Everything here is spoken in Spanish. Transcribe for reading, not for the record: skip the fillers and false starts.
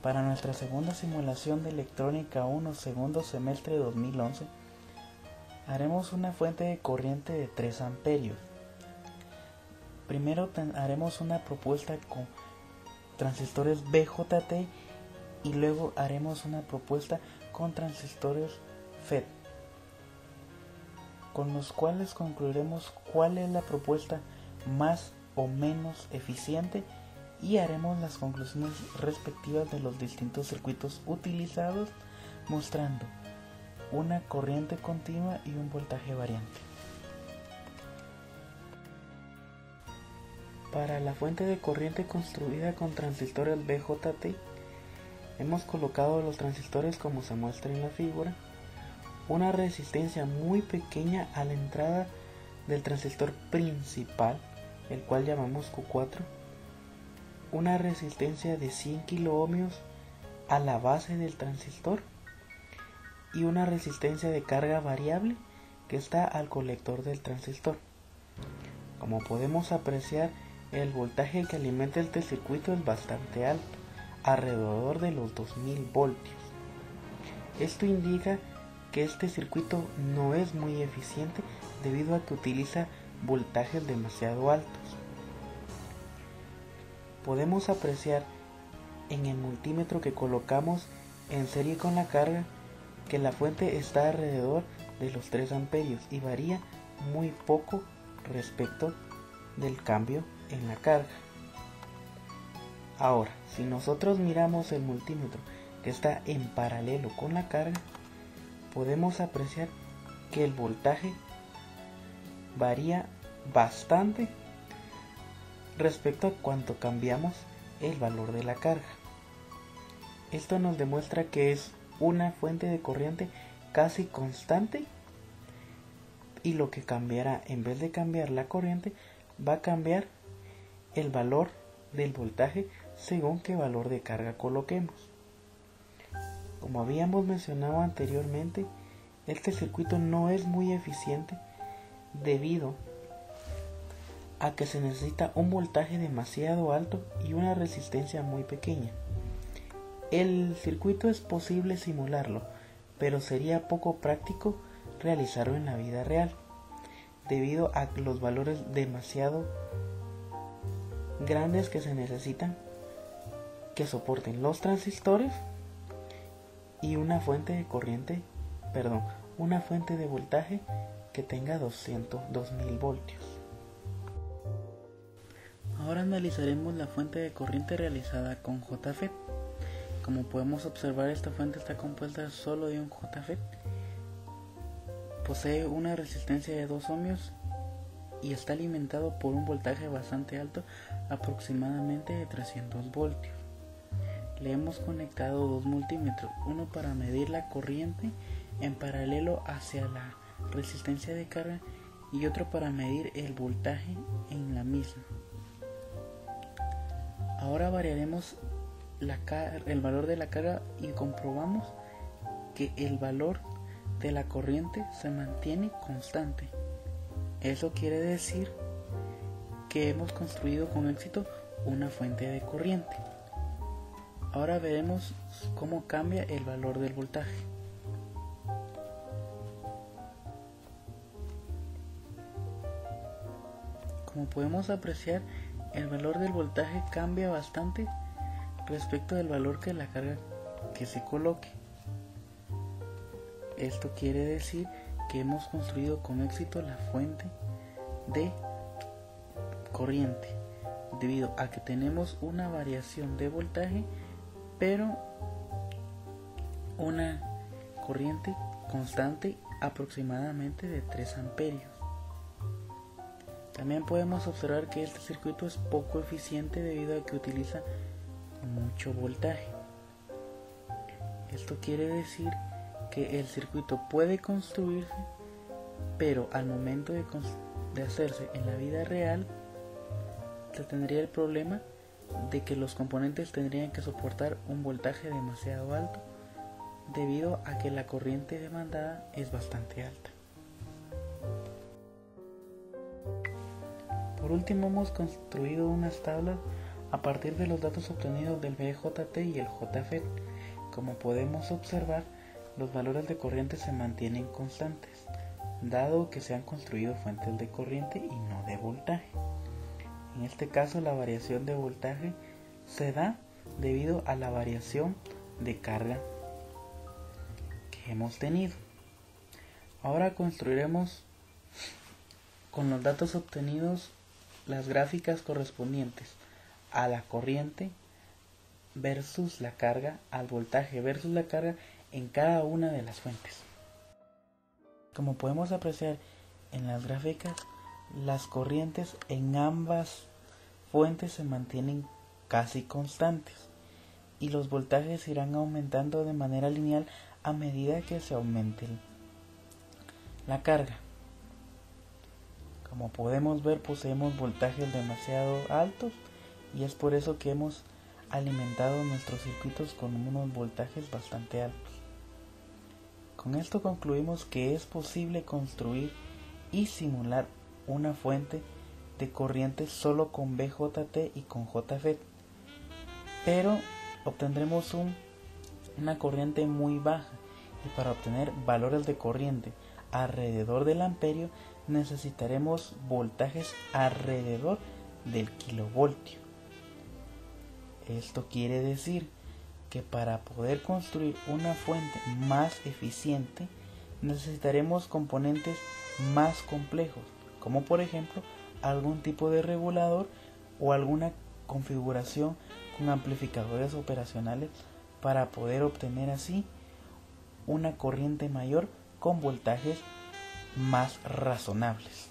Para nuestra segunda simulación de electrónica 1, segundo semestre de 2011, haremos una fuente de corriente de 3 amperios. Primero haremos una propuesta con transistores BJT y luego haremos una propuesta con transistores FET, con los cuales concluiremos cuál es la propuesta más o menos eficiente y haremos las conclusiones respectivas de los distintos circuitos utilizados, mostrando una corriente continua y un voltaje variante. Para la fuente de corriente construida con transistores BJT, hemos colocado los transistores como se muestra en la figura, una resistencia muy pequeña a la entrada del transistor principal, el cual llamamos Q4, una resistencia de 100 kiloohmios a la base del transistor y una resistencia de carga variable que está al colector del transistor. Como podemos apreciar, el voltaje que alimenta este circuito es bastante alto, alrededor de los 2000 voltios. Esto indica que este circuito no es muy eficiente debido a que utiliza voltajes demasiado altos. Podemos apreciar en el multímetro que colocamos en serie con la carga que la fuente está alrededor de los 3 amperios y varía muy poco respecto del cambio en la carga. Ahora, si nosotros miramos el multímetro que está en paralelo con la carga, podemos apreciar que el voltaje varía bastante respecto a cuánto cambiamos el valor de la carga. Esto nos demuestra que es una fuente de corriente casi constante y lo que cambiará, en vez de cambiar la corriente, va a cambiar el valor del voltaje según qué valor de carga coloquemos. Como habíamos mencionado anteriormente, este circuito no es muy eficiente debido a que se necesita un voltaje demasiado alto y una resistencia muy pequeña. El circuito es posible simularlo, pero sería poco práctico realizarlo en la vida real, debido a los valores demasiado grandes que se necesitan que soporten los transistores y una fuente de corriente, una fuente de voltaje que tenga 2000 voltios. Ahora analizaremos la fuente de corriente realizada con JFET. Como podemos observar, esta fuente está compuesta solo de un JFET. Posee una resistencia de 2 ohmios y está alimentado por un voltaje bastante alto, aproximadamente de 300 voltios. Le hemos conectado 2 multímetros, uno para medir la corriente en paralelo hacia la resistencia de carga y otro para medir el voltaje en la misma. Ahora variaremos el valor de la carga y comprobamos que el valor de la corriente se mantiene constante. Eso quiere decir que hemos construido con éxito una fuente de corriente. Ahora veremos cómo cambia el valor del voltaje. Como podemos apreciar, el valor del voltaje cambia bastante respecto del valor que la carga que se coloque. Esto quiere decir que hemos construido con éxito la fuente de corriente, debido a que tenemos una variación de voltaje, pero una corriente constante aproximadamente de 3 amperios. También podemos observar que este circuito es poco eficiente debido a que utiliza mucho voltaje. Esto quiere decir que el circuito puede construirse, pero al momento de hacerse en la vida real, se tendría el problema de que los componentes tendrían que soportar un voltaje demasiado alto debido a que la corriente demandada es bastante alta. Por último, hemos construido unas tablas a partir de los datos obtenidos del BJT y el JFET. Como podemos observar, los valores de corriente se mantienen constantes, dado que se han construido fuentes de corriente y no de voltaje. En este caso, la variación de voltaje se da debido a la variación de carga que hemos tenido. Ahora construiremos con los datos obtenidos las gráficas correspondientes a la corriente versus la carga, al voltaje versus la carga en cada una de las fuentes. Como podemos apreciar en las gráficas, las corrientes en ambas fuentes se mantienen casi constantes y los voltajes irán aumentando de manera lineal a medida que se aumente la carga. Como podemos ver, poseemos voltajes demasiado altos y es por eso que hemos alimentado nuestros circuitos con unos voltajes bastante altos. Con esto concluimos que es posible construir y simular una fuente de corriente solo con BJT y con JFET, pero obtendremos una corriente muy baja, y para obtener valores de corriente alrededor del amperio necesitaremos voltajes alrededor del kilovoltio. Esto quiere decir que para poder construir una fuente más eficiente necesitaremos componentes más complejos, como por ejemplo algún tipo de regulador o alguna configuración con amplificadores operacionales para poder obtener así una corriente mayor con voltajes más razonables.